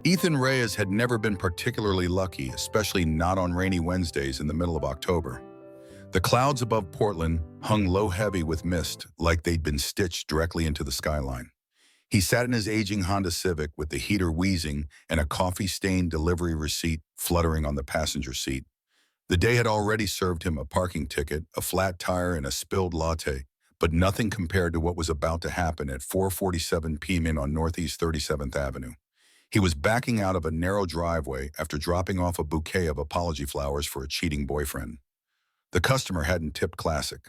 Ethan Reyes had never been particularly lucky, especially not on rainy Wednesdays in the middle of October. The clouds above Portland hung low heavy with mist, like they'd been stitched directly into the skyline. He sat in his aging Honda Civic with the heater wheezing and a coffee-stained delivery receipt fluttering on the passenger seat. The day had already served him a parking ticket, a flat tire, and a spilled latte, but nothing compared to what was about to happen at 4:47 p.m. on Northeast 37th Avenue. He was backing out of a narrow driveway after dropping off a bouquet of apology flowers for a cheating boyfriend. The customer hadn't tipped classic.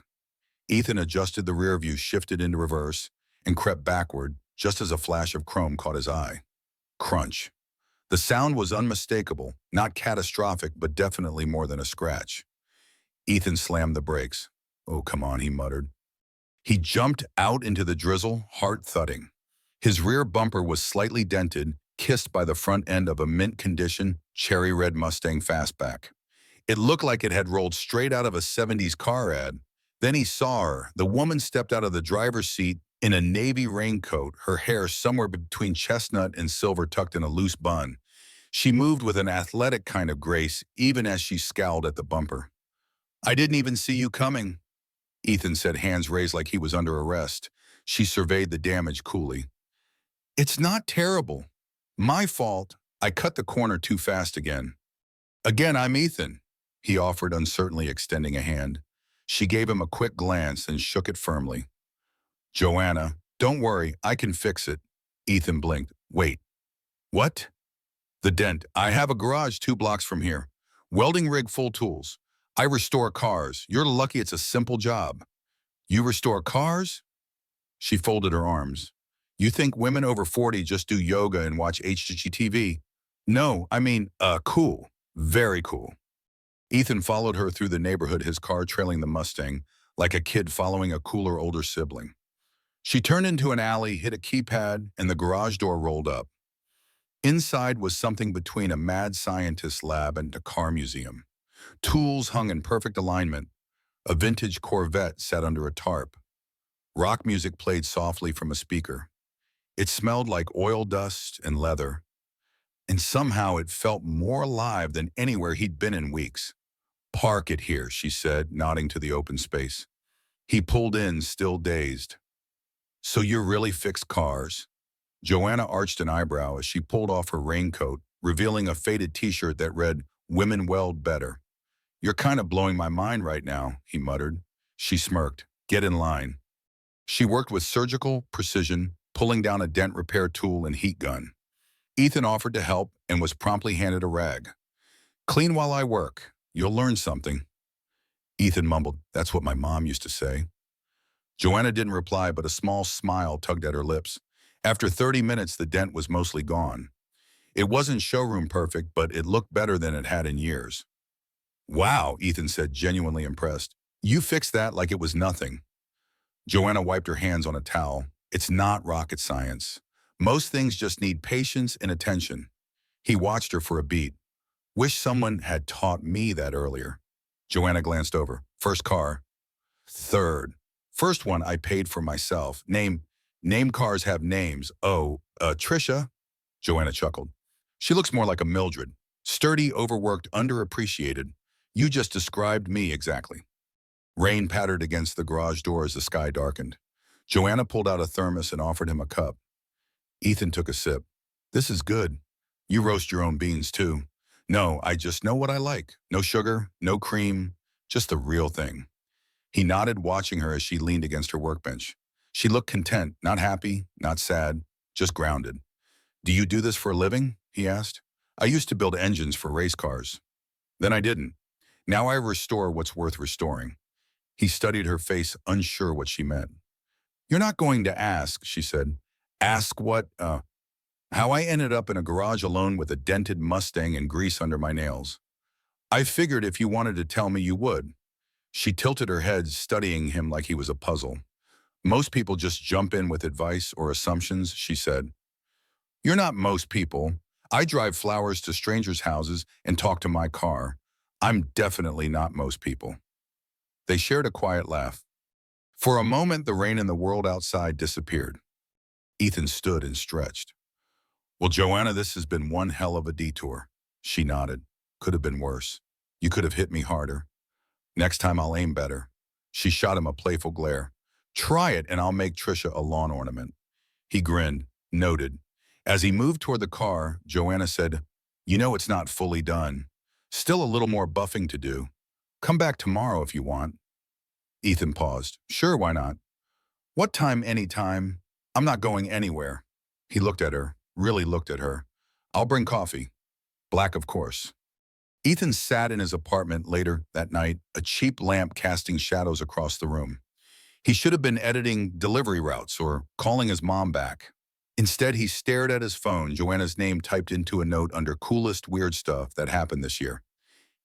Ethan adjusted the rear view, shifted into reverse, and crept backward just as a flash of chrome caught his eye. Crunch. The sound was unmistakable, not catastrophic, but definitely more than a scratch. Ethan slammed the brakes. "Oh, come on," he muttered. He jumped out into the drizzle, heart thudding. His rear bumper was slightly dented, kissed by the front end of a mint-condition, cherry-red Mustang fastback. It looked like it had rolled straight out of a '70s car ad. Then he saw her. The woman stepped out of the driver's seat in a navy raincoat, her hair somewhere between chestnut and silver tucked in a loose bun. She moved with an athletic kind of grace, even as she scowled at the bumper. "I didn't even see you coming," Ethan said, hands raised like he was under arrest. She surveyed the damage coolly. "It's not terrible. My fault. I cut the corner too fast again." "Again, I'm Ethan," he offered, uncertainly extending a hand. She gave him a quick glance and shook it firmly. "Joanna, don't worry, I can fix it." Ethan blinked. "Wait. What?" "The dent. I have a garage 2 blocks from here. Welding rig, full tools. I restore cars. You're lucky it's a simple job." "You restore cars?" She folded her arms. "You think women over 40 just do yoga and watch HGTV? No, I mean, cool. Very cool." Ethan followed her through the neighborhood, his car trailing the Mustang, like a kid following a cooler older sibling. She turned into an alley, hit a keypad, and the garage door rolled up. Inside was something between a mad scientist lab and a car museum. Tools hung in perfect alignment. A vintage Corvette sat under a tarp. Rock music played softly from a speaker. It smelled like oil dust and leather, and somehow it felt more alive than anywhere he'd been in weeks. "Park it here," she said, nodding to the open space. He pulled in, still dazed. "So you really fix cars?" Joanna arched an eyebrow as she pulled off her raincoat, revealing a faded t-shirt that read, "Women weld better." "You're kind of blowing my mind right now," he muttered. She smirked. "Get in line." She worked with surgical precision, pulling down a dent repair tool and heat gun. Ethan offered to help and was promptly handed a rag. "Clean while I work. You'll learn something." Ethan mumbled, "That's what my mom used to say." Joanna didn't reply, but a small smile tugged at her lips. After 30 minutes, the dent was mostly gone. It wasn't showroom perfect, but it looked better than it had in years. "Wow," Ethan said, genuinely impressed. "You fixed that like it was nothing." Joanna wiped her hands on a towel. "It's not rocket science. Most things just need patience and attention." He watched her for a beat. "Wish someone had taught me that earlier." Joanna glanced over. "First car?" "Third. First one I paid for myself. Name cars have names. Oh, Trisha." Joanna chuckled. "She looks more like a Mildred. Sturdy, overworked, underappreciated. You just described me exactly." Rain pattered against the garage door as the sky darkened. Joanna pulled out a thermos and offered him a cup. Ethan took a sip. "This is good. You roast your own beans, too." "No, I just know what I like. No sugar, no cream, just the real thing." He nodded, watching her as she leaned against her workbench. She looked content, not happy, not sad, just grounded. "Do you do this for a living?" he asked. "I used to build engines for race cars. Then I didn't. Now I restore what's worth restoring." He studied her face, unsure what she meant. "You're not going to ask," she said. "Ask what, how I ended up in a garage alone with a dented Mustang and grease under my nails. I figured if you wanted to tell me, you would." She tilted her head, studying him like he was a puzzle. "Most people just jump in with advice or assumptions," she said. "You're not most people. I drive flowers to strangers' houses and talk to my car. I'm definitely not most people." They shared a quiet laugh. For a moment, the rain and the world outside disappeared. Ethan stood and stretched. Well, Joanna, this has been one hell of a detour. She nodded. Could have been worse. You could have hit me harder. Next time I'll aim better. She shot him a playful glare. Try it and I'll make Trisha a lawn ornament. He grinned, noted. As he moved toward the car, Joanna said, you know it's not fully done. Still a little more buffing to do. Come back tomorrow if you want. Ethan paused. Sure, why not? What time, any time? I'm not going anywhere. He looked at her, really looked at her. I'll bring coffee. Black, of course. Ethan sat in his apartment later that night, a cheap lamp casting shadows across the room. He should have been editing delivery routes or calling his mom back. Instead, he stared at his phone, Joanna's name typed into a note under coolest weird stuff that happened this year.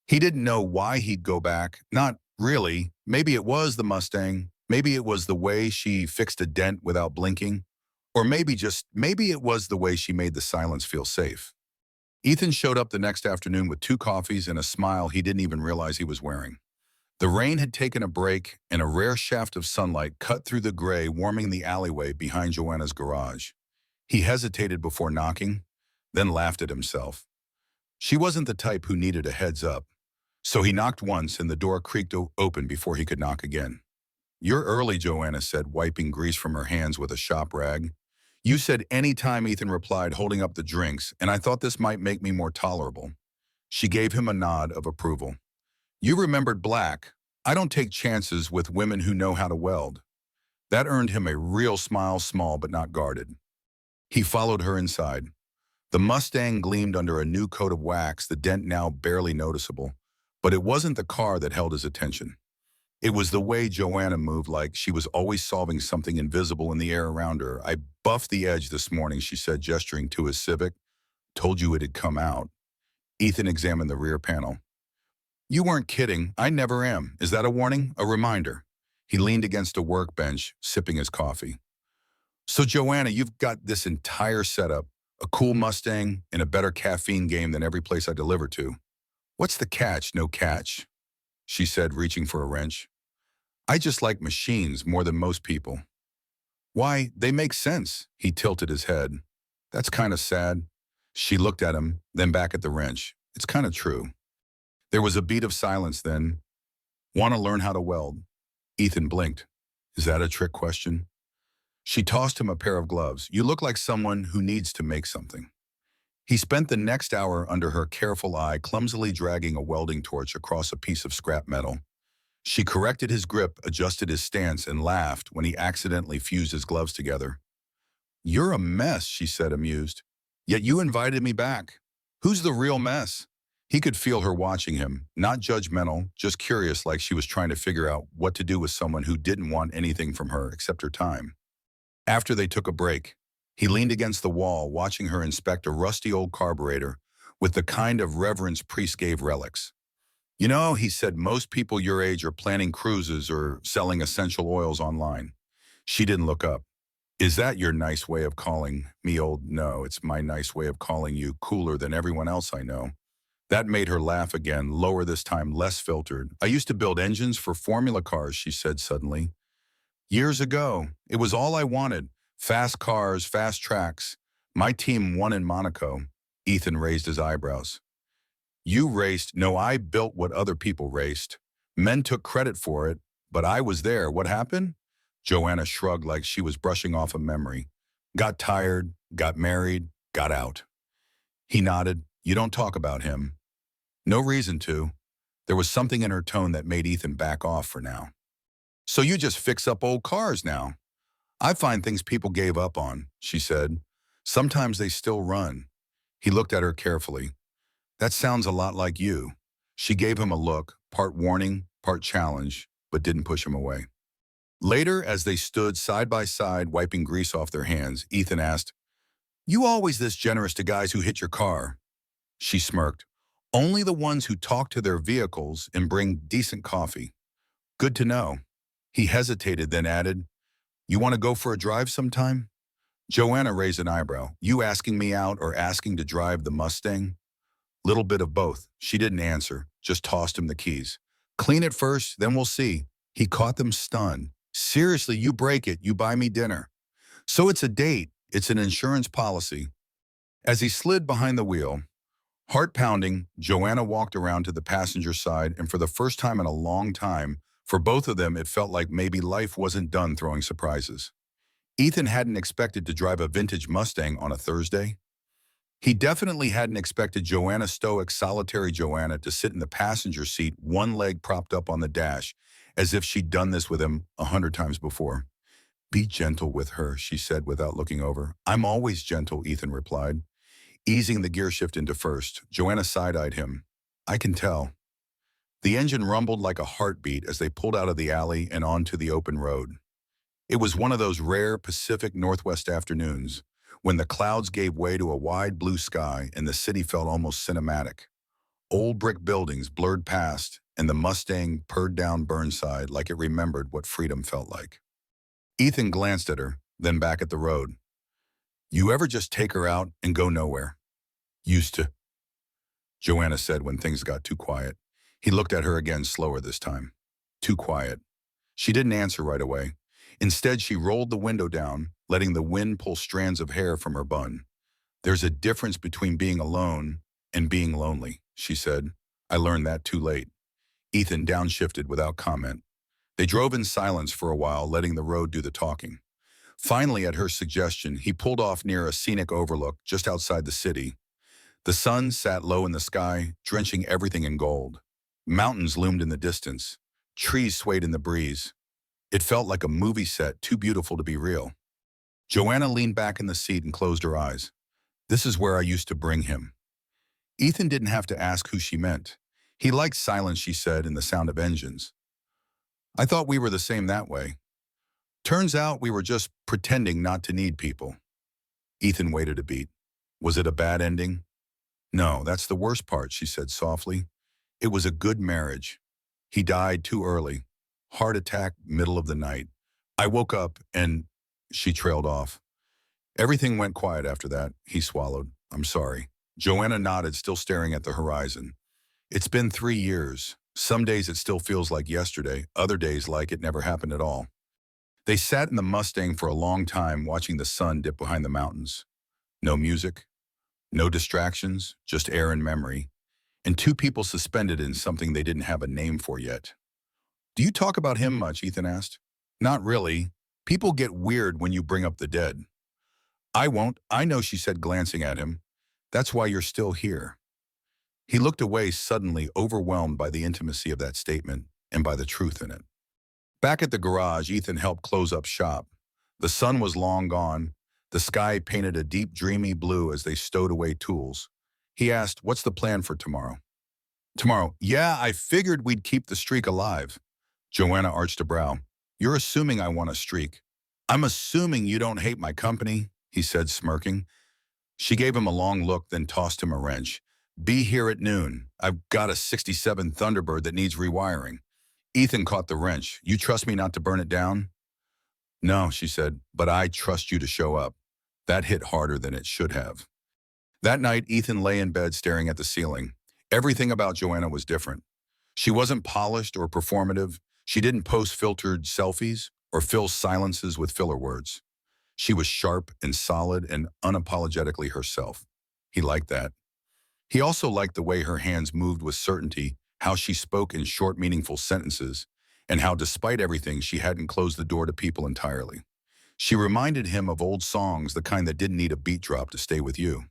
He didn't know why he'd go back. Not really. Maybe it was the Mustang. Maybe it was the way she fixed a dent without blinking. Or maybe it was the way she made the silence feel safe. Ethan showed up the next afternoon with 2 coffees and a smile he didn't even realize he was wearing. The rain had taken a break and a rare shaft of sunlight cut through the gray, warming the alleyway behind Joanna's garage. He hesitated before knocking, then laughed at himself. She wasn't the type who needed a heads up. So he knocked once and the door creaked open before he could knock again. You're early, Joanna said, wiping grease from her hands with a shop rag. You said any time, Ethan replied, holding up the drinks, and I thought this might make me more tolerable. She gave him a nod of approval. You remembered Black. I don't take chances with women who know how to weld. That earned him a real smile, small but not guarded. He followed her inside. The Mustang gleamed under a new coat of wax, the dent now barely noticeable. But it wasn't the car that held his attention. It was the way Joanna moved, like she was always solving something invisible in the air around her. I buffed the edge this morning, she said, gesturing to his Civic. Told you it had come out. Ethan examined the rear panel. You weren't kidding. I never am. Is that a warning? A reminder? He leaned against a workbench, sipping his coffee. So, Joanna, you've got this entire setup, a cool Mustang, and a better caffeine game than every place I deliver to. What's the catch? No catch, she said, reaching for a wrench. I just like machines more than most people. Why, they make sense. He tilted his head. That's kind of sad. She looked at him, then back at the wrench. It's kind of true. There was a beat of silence then. Want to learn how to weld? Ethan blinked. Is that a trick question? She tossed him a pair of gloves. You look like someone who needs to make something. He spent the next hour under her careful eye, clumsily dragging a welding torch across a piece of scrap metal. She corrected his grip, adjusted his stance, and laughed when he accidentally fused his gloves together. You're a mess, she said, amused. Yet you invited me back. Who's the real mess? He could feel her watching him, not judgmental, just curious, like she was trying to figure out what to do with someone who didn't want anything from her except her time. After they took a break, he leaned against the wall, watching her inspect a rusty old carburetor with the kind of reverence priests gave relics. You know, he said, most people your age are planning cruises or selling essential oils online. She didn't look up. Is that your nice way of calling me old? No, it's my nice way of calling you cooler than everyone else I know. That made her laugh again, lower this time, less filtered. I used to build engines for formula cars, she said suddenly. Years ago, it was all I wanted. Fast cars, fast tracks. My team won in Monaco. Ethan raised his eyebrows. You raced. No, I built what other people raced. Men took credit for it, but I was there. What happened? Joanna shrugged like she was brushing off a memory. Got tired, got married, got out. He nodded. You don't talk about him. No reason to. There was something in her tone that made Ethan back off for now. So you just fix up old cars now? I find things people gave up on, she said. Sometimes they still run. He looked at her carefully. That sounds a lot like you. She gave him a look, part warning, part challenge, but didn't push him away. Later, as they stood side by side, wiping grease off their hands, Ethan asked, You always this generous to guys who hit your car? She smirked. Only the ones who talk to their vehicles and bring decent coffee. Good to know. He hesitated, then added, You want to go for a drive sometime? Joanna raised an eyebrow. You asking me out or asking to drive the Mustang? Little bit of both. She didn't answer, just tossed him the keys. Clean it first, then we'll see. He caught them stunned. Seriously, you break it, you buy me dinner. So it's a date. It's an insurance policy. As he slid behind the wheel, heart pounding, Joanna walked around to the passenger side, and for the first time in a long time, for both of them, it felt like maybe life wasn't done throwing surprises. Ethan hadn't expected to drive a vintage Mustang on a Thursday. He definitely hadn't expected Joanna stoic, solitary Joanna to sit in the passenger seat, one leg propped up on the dash, as if she'd done this with him 100 times before. Be gentle with her, she said without looking over. I'm always gentle, Ethan replied. Easing the gear shift into first, Joanna side-eyed him. I can tell. The engine rumbled like a heartbeat as they pulled out of the alley and onto the open road. It was one of those rare Pacific Northwest afternoons when the clouds gave way to a wide blue sky and the city felt almost cinematic. Old brick buildings blurred past, and the Mustang purred down Burnside like it remembered what freedom felt like. Ethan glanced at her, then back at the road. You ever just take her out and go nowhere? Used to, Joanna said when things got too quiet. He looked at her again, slower this time. Too quiet. She didn't answer right away. Instead, she rolled the window down, letting the wind pull strands of hair from her bun. There's a difference between being alone and being lonely, she said. I learned that too late. Ethan downshifted without comment. They drove in silence for a while, letting the road do the talking. Finally, at her suggestion, he pulled off near a scenic overlook just outside the city. The sun sat low in the sky, drenching everything in gold. Mountains loomed in the distance. Trees swayed in the breeze. It felt like a movie set, too beautiful to be real. Joanna leaned back in the seat and closed her eyes. This is where I used to bring him. Ethan didn't have to ask who she meant. He liked silence, she said, and the sound of engines. I thought we were the same that way. Turns out we were just pretending not to need people. Ethan waited a beat. Was it a bad ending? No, that's the worst part, she said softly. It was a good marriage. He died too early. Heart attack, middle of the night. I woke up and she trailed off. Everything went quiet after that, he swallowed. I'm sorry. Joanna nodded, still staring at the horizon. It's been 3 years. Some days it still feels like yesterday, other days like it never happened at all. They sat in the Mustang for a long time, watching the sun dip behind the mountains. No music, no distractions, just air and memory, and two people suspended in something they didn't have a name for yet. Do you talk about him much? Ethan asked. Not really. People get weird when you bring up the dead. I won't. I know, she said, glancing at him. That's why you're still here. He looked away, suddenly overwhelmed by the intimacy of that statement and by the truth in it. Back at the garage, Ethan helped close up shop. The sun was long gone. The sky painted a deep, dreamy blue as they stowed away tools. He asked, what's the plan for tomorrow? Tomorrow, yeah, I figured we'd keep the streak alive. Joanna arched a brow. You're assuming I want a streak. I'm assuming you don't hate my company, he said, smirking. She gave him a long look, then tossed him a wrench. Be here at noon. I've got a '67 Thunderbird that needs rewiring. Ethan caught the wrench. You trust me not to burn it down? No, she said, but I trust you to show up. That hit harder than it should have. That night, Ethan lay in bed staring at the ceiling. Everything about Joanna was different. She wasn't polished or performative. She didn't post filtered selfies or fill silences with filler words. She was sharp and solid and unapologetically herself. He liked that. He also liked the way her hands moved with certainty, how she spoke in short, meaningful sentences, and how, despite everything, she hadn't closed the door to people entirely. She reminded him of old songs, the kind that didn't need a beat drop to stay with you.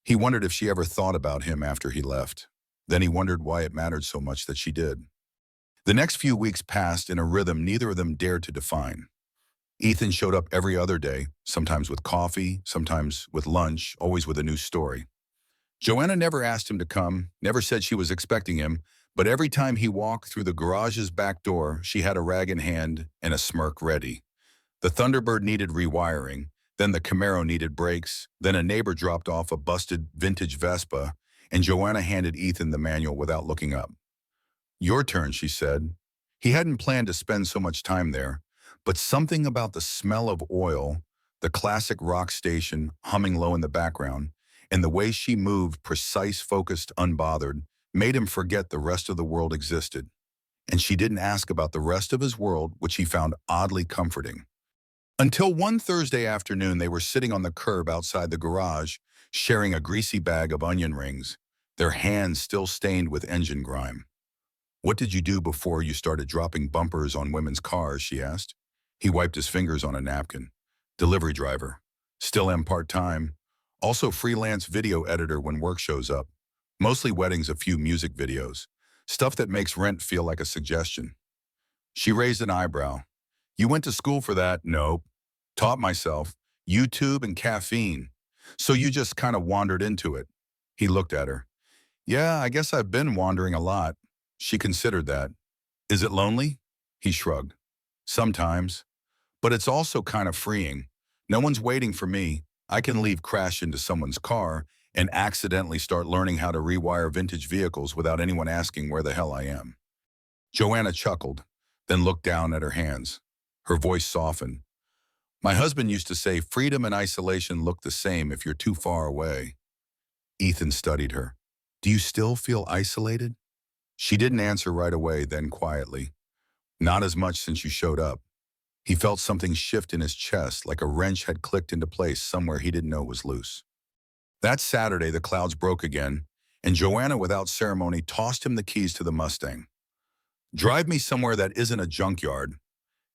He wondered if she ever thought about him after he left. Then he wondered why it mattered so much that she did. The next few weeks passed in a rhythm neither of them dared to define. Ethan showed up every other day, sometimes with coffee, sometimes with lunch, always with a new story. Joanna never asked him to come, never said she was expecting him, but every time he walked through the garage's back door, she had a rag in hand and a smirk ready. The Thunderbird needed rewiring, then the Camaro needed brakes, then a neighbor dropped off a busted vintage Vespa, and Joanna handed Ethan the manual without looking up. Your turn, she said. He hadn't planned to spend so much time there, but something about the smell of oil, the classic rock station humming low in the background, and the way she moved, precise, focused, unbothered, made him forget the rest of the world existed. And she didn't ask about the rest of his world, which he found oddly comforting. Until one Thursday afternoon, they were sitting on the curb outside the garage, sharing a greasy bag of onion rings, their hands still stained with engine grime. "What did you do before you started dropping bumpers on women's cars?" she asked. He wiped his fingers on a napkin. "Delivery driver. Still am part-time. Also freelance video editor when work shows up. Mostly weddings, a few music videos. Stuff that makes rent feel like a suggestion." She raised an eyebrow. "You went to school for that?" "Nope. Taught myself. YouTube and caffeine. So you just kind of wandered into it." He looked at her. "Yeah, I guess I've been wandering a lot." She considered that. "Is it lonely?" He shrugged. "Sometimes. But it's also kind of freeing. No one's waiting for me. I can leave, crash into someone's car, and accidentally start learning how to rewire vintage vehicles without anyone asking where the hell I am." Joanna chuckled, then looked down at her hands. Her voice softened. "My husband used to say freedom and isolation look the same if you're too far away." Ethan studied her. "Do you still feel isolated?" She didn't answer right away, then quietly. "Not as much since you showed up." He felt something shift in his chest, like a wrench had clicked into place somewhere he didn't know was loose. That Saturday, the clouds broke again, and Joanna, without ceremony, tossed him the keys to the Mustang. "Drive me somewhere that isn't a junkyard."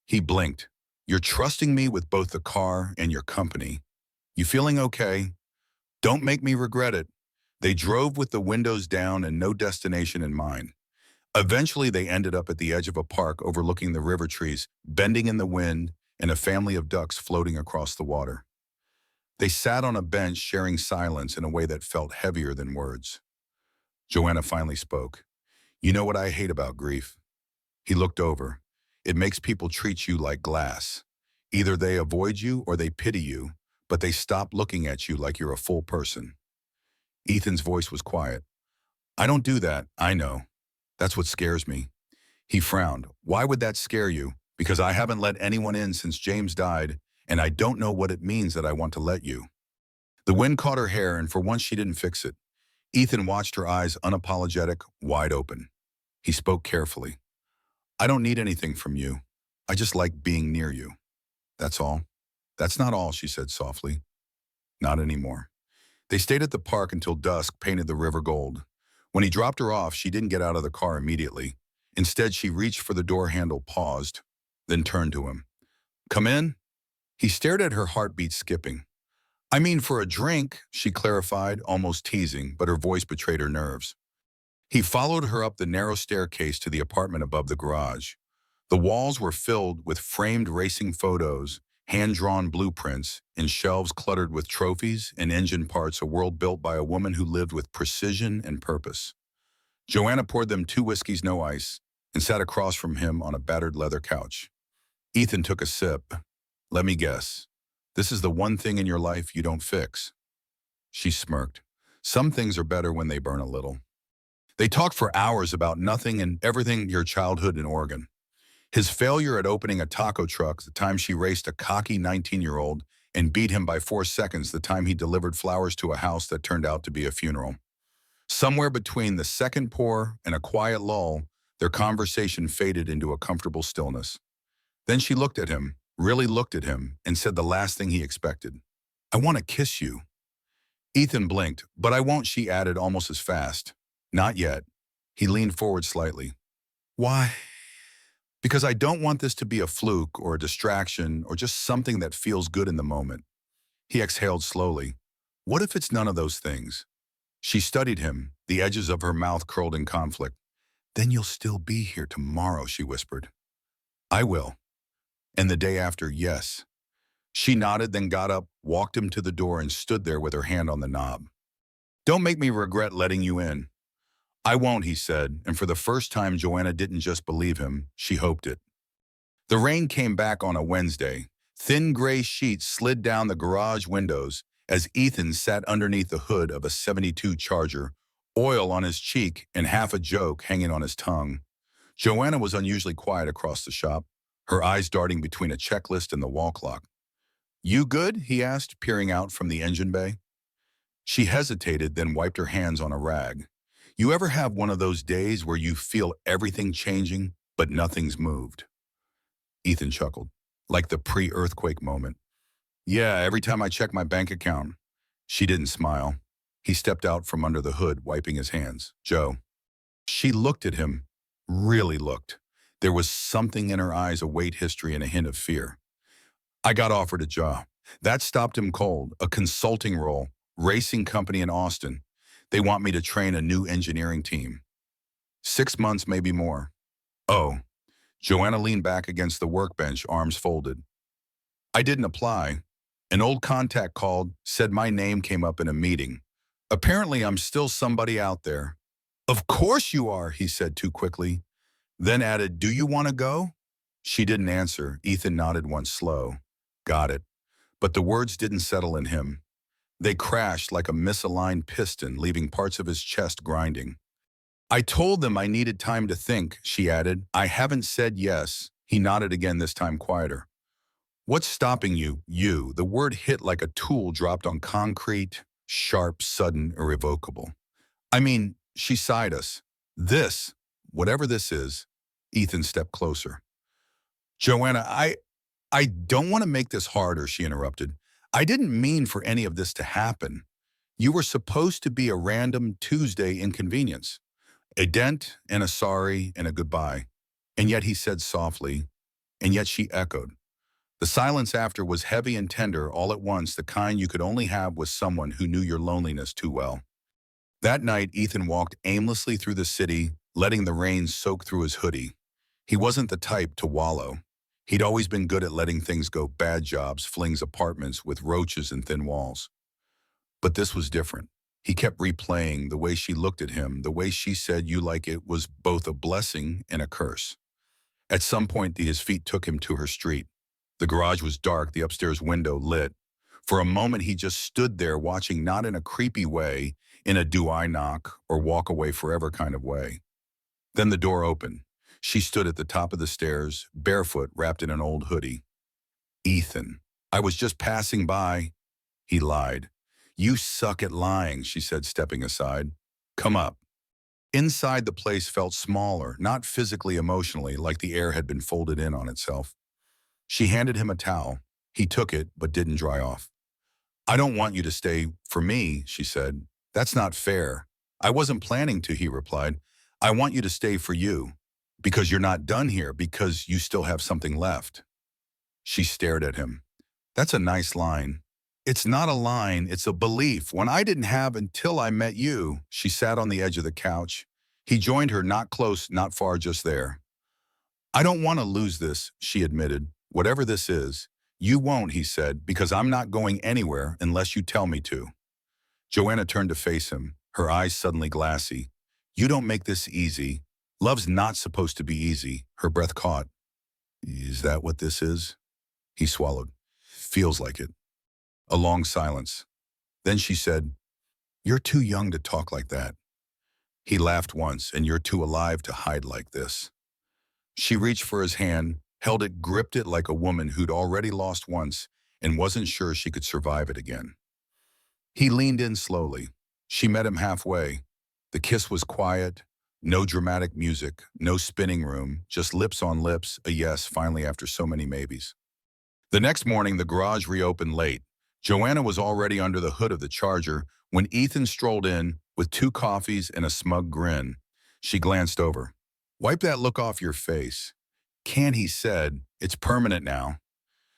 He blinked. "You're trusting me with both the car and your company. You feeling okay?" "Don't make me regret it." They drove with the windows down and no destination in mind. Eventually, they ended up at the edge of a park overlooking the river trees, bending in the wind, and a family of ducks floating across the water. They sat on a bench, sharing silence in a way that felt heavier than words. Joanna finally spoke. "You know what I hate about grief?" He looked over. "It makes people treat you like glass. Either they avoid you or they pity you, but they stop looking at you like you're a full person." Ethan's voice was quiet. "I don't do that, I know. That's what scares me." He frowned. "Why would that scare you?" "Because I haven't let anyone in since James died, and I don't know what it means that I want to let you." The wind caught her hair, and for once she didn't fix it. Ethan watched her eyes, unapologetic, wide open. He spoke carefully. "I don't need anything from you. I just like being near you. That's all." "That's not all," she said softly. "Not anymore." They stayed at the park until dusk painted the river gold. When he dropped her off, she didn't get out of the car immediately. Instead, she reached for the door handle, paused, then turned to him. "Come in?" He stared at her, heartbeat skipping. "I mean, for a drink," she clarified, almost teasing, but her voice betrayed her nerves. He followed her up the narrow staircase to the apartment above the garage. The walls were filled with framed racing photos, hand-drawn blueprints, and shelves cluttered with trophies and engine parts, a world built by a woman who lived with precision and purpose. Joanna poured them 2 whiskeys, no ice, and sat across from him on a battered leather couch. Ethan took a sip. "Let me guess. This is the one thing in your life you don't fix." She smirked. "Some things are better when they burn a little." They talked for hours about nothing and everything, your childhood in Oregon. His failure at opening a taco truck, the time she raced a cocky 19-year-old and beat him by 4 seconds, the time he delivered flowers to a house that turned out to be a funeral. Somewhere between the second pour and a quiet lull, their conversation faded into a comfortable stillness. Then she looked at him, really looked at him, and said the last thing he expected. "I want to kiss you." Ethan blinked. "But I won't," she added almost as fast. "Not yet." He leaned forward slightly. "Why?" "Because I don't want this to be a fluke or a distraction or just something that feels good in the moment." He exhaled slowly. "What if it's none of those things?" She studied him, the edges of her mouth curled in conflict. "Then you'll still be here tomorrow," she whispered. "I will." "And the day after, yes." She nodded, then got up, walked him to the door, and stood there with her hand on the knob. "Don't make me regret letting you in." "I won't," he said, and for the first time Joanna didn't just believe him, she hoped it. The rain came back on a Wednesday. Thin gray sheets slid down the garage windows as Ethan sat underneath the hood of a '72 Charger, oil on his cheek and half a joke hanging on his tongue. Joanna was unusually quiet across the shop, her eyes darting between a checklist and the wall clock. "You good?" he asked, peering out from the engine bay. She hesitated, then wiped her hands on a rag. "You ever have one of those days where you feel everything changing, but nothing's moved?" Ethan chuckled. "Like the pre-earthquake moment." "Yeah, every time I check my bank account." She didn't smile. He stepped out from under the hood, wiping his hands. Joe. She looked at him, really looked. There was something in her eyes, a weight, history, and a hint of fear. I got offered a job. That stopped him cold, a consulting role, racing company in Austin. They want me to train a new engineering team. 6 months, maybe more. Oh, Joanna leaned back against the workbench, arms folded. I didn't apply. An old contact called, said my name came up in a meeting. Apparently, I'm still somebody out there. Of course you are, he said too quickly. Then added, do you want to go? She didn't answer. Ethan nodded once slow. Got it. But the words didn't settle in him. They crashed like a misaligned piston, leaving parts of his chest grinding. I told them I needed time to think, she added. I haven't said yes. He nodded again, this time quieter. What's stopping you? You. The word hit like a tool dropped on concrete, sharp, sudden, irrevocable. I mean, she sighed us. This, whatever this is, Ethan stepped closer. Joanna, I don't want to make this harder, she interrupted. I didn't mean for any of this to happen. You were supposed to be a random Tuesday inconvenience. A dent and a sorry and a goodbye. And yet he said softly, and yet she echoed. The silence after was heavy and tender all at once, the kind you could only have with someone who knew your loneliness too well. That night, Ethan walked aimlessly through the city, letting the rain soak through his hoodie. He wasn't the type to wallow. He'd always been good at letting things go, bad jobs, flings, apartments with roaches and thin walls. But this was different. He kept replaying the way she looked at him, the way she said you like it was both a blessing and a curse. At some point, his feet took him to her street. The garage was dark, the upstairs window lit. For a moment, he just stood there watching, not in a creepy way, in a do I knock or walk away forever kind of way. Then the door opened. She stood at the top of the stairs, barefoot, wrapped in an old hoodie. Ethan, I was just passing by. He lied. You suck at lying, she said, stepping aside. Come up. Inside, the place felt smaller, not physically, emotionally, like the air had been folded in on itself. She handed him a towel. He took it, but didn't dry off. I don't want you to stay for me, she said. That's not fair. I wasn't planning to, he replied. I want you to stay for you. Because you're not done here, because you still have something left. She stared at him. That's a nice line. It's not a line, it's a belief. When I didn't have until I met you, she sat on the edge of the couch. He joined her, not close, not far, just there. I don't want to lose this, she admitted. Whatever this is. You won't, he said, because I'm not going anywhere unless you tell me to. Joanna turned to face him, her eyes suddenly glassy. You don't make this easy. Love's not supposed to be easy. Her breath caught. Is that what this is? He swallowed. Feels like it. A long silence. Then she said, You're too young to talk like that. He laughed once, and you're too alive to hide like this. She reached for his hand, held it, gripped it like a woman who'd already lost once and wasn't sure she could survive it again. He leaned in slowly. She met him halfway. The kiss was quiet, no dramatic music, no spinning room, just lips on lips, a yes finally after so many maybes. The next morning, the garage reopened late. Joanna was already under the hood of the Charger when Ethan strolled in with 2 coffees and a smug grin. She glanced over. Wipe that look off your face. Can't, he said. It's permanent now.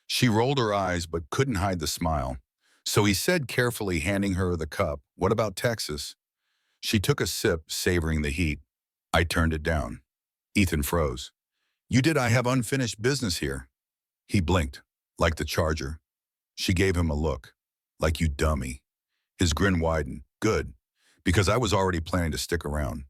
She rolled her eyes but couldn't hide the smile. So he said carefully, handing her the cup, What about Texas? She took a sip, savoring the heat. I turned it down. Ethan froze. You did. I have unfinished business here. He blinked, like the Charger. She gave him a look, like you dummy. His grin widened. Good, because I was already planning to stick around.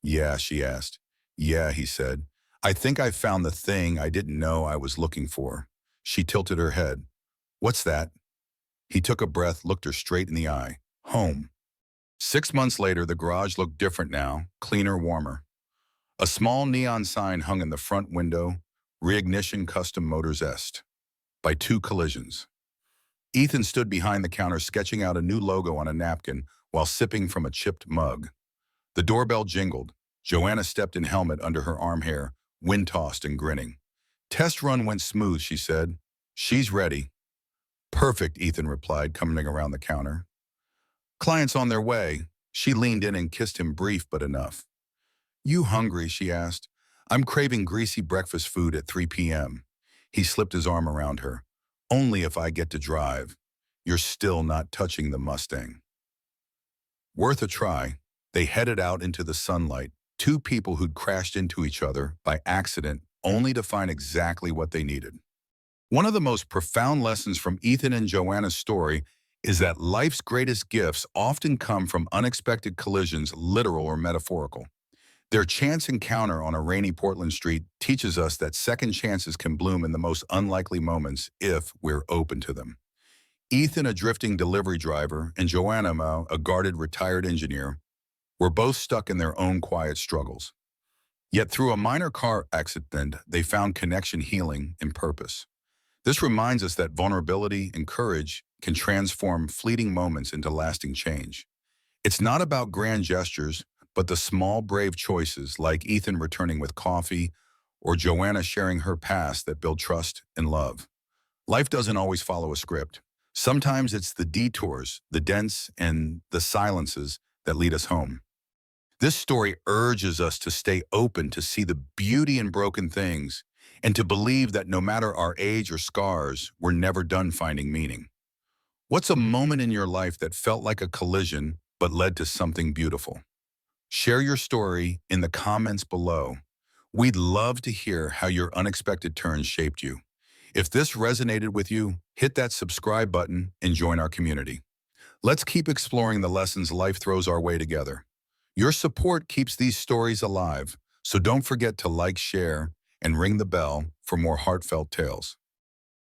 Yeah, she asked. Yeah, he said. I think I found the thing I didn't know I was looking for. She tilted her head. What's that? He took a breath, looked her straight in the eye. Home. 6 months later, the garage looked different now, cleaner, warmer. A small neon sign hung in the front window, Reignition Custom Motors Est. By 2 collisions. Ethan stood behind the counter, sketching out a new logo on a napkin while sipping from a chipped mug. The doorbell jingled. Joanna stepped in helmet under her arm hair, wind-tossed and grinning. Test run went smooth, she said. She's ready. Perfect, Ethan replied, coming around the counter. Clients on their way. She leaned in and kissed him brief but enough. You hungry, she asked. I'm craving greasy breakfast food at 3 p.m. He slipped his arm around her. Only if I get to drive. You're still not touching the Mustang. Worth a try. They headed out into the sunlight, two people who'd crashed into each other by accident only to find exactly what they needed. One of the most profound lessons from Ethan and Joanna's story is that life's greatest gifts often come from unexpected collisions, literal or metaphorical. Their chance encounter on a rainy Portland street teaches us that second chances can bloom in the most unlikely moments if we're open to them. Ethan, a drifting delivery driver, and Joanna, a guarded retired engineer, were both stuck in their own quiet struggles. Yet through a minor car accident, they found connection, healing, and purpose. This reminds us that vulnerability and courage can transform fleeting moments into lasting change. It's not about grand gestures, but the small, brave choices like Ethan returning with coffee or Joanna sharing her past that build trust and love. Life doesn't always follow a script. Sometimes it's the detours, the dents, and the silences that lead us home. This story urges us to stay open to see the beauty in broken things and to believe that no matter our age or scars, we're never done finding meaning. What's a moment in your life that felt like a collision but led to something beautiful? Share your story in the comments below. We'd love to hear how your unexpected turns shaped you. If this resonated with you, hit that subscribe button and join our community. Let's keep exploring the lessons life throws our way together. Your support keeps these stories alive, so don't forget to like, share, and ring the bell for more heartfelt tales.